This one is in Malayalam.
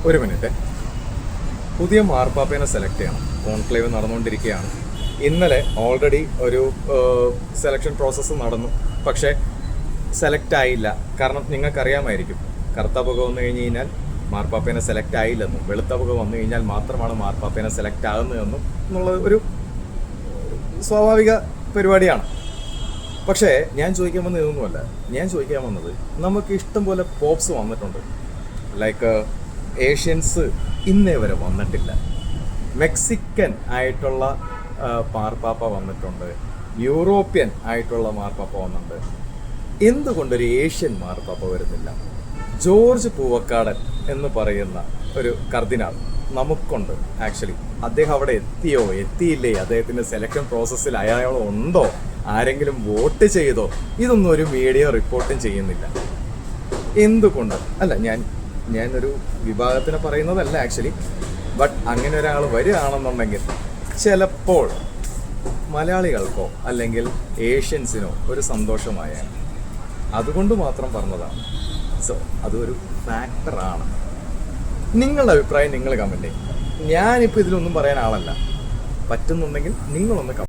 ഒരു മിനിറ്റ്. പുതിയ മാർപ്പാപ്പേനെ സെലക്ട് ചെയ്യണം. കോൺക്ലേവ് നടന്നുകൊണ്ടിരിക്കുകയാണ്. ഇന്നലെ ഓൾറെഡി ഒരു സെലക്ഷൻ പ്രോസസ്സ് നടന്നു. പക്ഷേ സെലക്ട് ആയില്ല. കാരണം നിങ്ങൾക്കറിയാമായിരിക്കും, കറുത്ത പുക വന്നു കഴിഞ്ഞ് കഴിഞ്ഞാൽ മാർപ്പാപ്പേനെ സെലക്ട് ആയില്ലെന്നും വെളുത്ത പുക വന്നു കഴിഞ്ഞാൽ മാത്രമാണ് മാർപ്പാപ്പേനെ സെലക്ട് ആകുന്നതെന്നും എന്നുള്ള ഒരു സ്വാഭാവിക പരിപാടിയാണ്. പക്ഷേ ഞാൻ ചോദിക്കാൻ വന്നത് ഇതൊന്നുമല്ല. ഞാൻ ചോദിക്കാൻ വന്നത്, നമുക്ക് ഇഷ്ടം പോലെ പോപ്സ് വന്നിട്ടുണ്ട്. ലൈക്ക് ഏഷ്യൻസ് ഇന്നേ വരെ വന്നിട്ടില്ല. മെക്സിക്കൻ ആയിട്ടുള്ള മാർപ്പാപ്പ വന്നിട്ടുണ്ട്. യൂറോപ്യൻ ആയിട്ടുള്ള മാർപ്പാപ്പ വന്നിട്ടുണ്ട്. എന്തുകൊണ്ടൊരു ഏഷ്യൻ മാർപ്പാപ്പ വരുന്നില്ല? ജോർജ് പൂവക്കാടൻ എന്ന് പറയുന്ന ഒരു കർദിനാൾ നമുക്കുണ്ട്. ആക്ച്വലി അദ്ദേഹം അവിടെ എത്തിയോ എത്തിയില്ലേ, അദ്ദേഹത്തിൻ്റെ സെലക്ഷൻ പ്രോസസ്സിൽ അയാളുണ്ടോ, ആരെങ്കിലും വോട്ട് ചെയ്തോ, ഇതൊന്നും ഒരു മീഡിയ റിപ്പോർട്ടും ചെയ്യുന്നില്ല. എന്തുകൊണ്ട്? അല്ല, ഞാനൊരു വിഭാഗത്തിനെ പറയുന്നതല്ല ആക്ച്വലി. ബട്ട് അങ്ങനെ ഒരാൾ വരികയാണെന്നുണ്ടെങ്കിൽ ചിലപ്പോൾ മലയാളികൾക്കോ അല്ലെങ്കിൽ ഏഷ്യൻസിനോ ഒരു സന്തോഷമായാണ്. അതുകൊണ്ട് മാത്രം പറഞ്ഞതാണ്. സോ അതൊരു ഫാക്ടറാണ്. നിങ്ങളുടെ അഭിപ്രായം നിങ്ങൾ കമൻറ്റ് ചെയ്യും. ഞാനിപ്പോൾ ഇതിലൊന്നും പറയാൻ ആളല്ല. പറ്റുന്നുണ്ടെങ്കിൽ നിങ്ങളൊന്ന്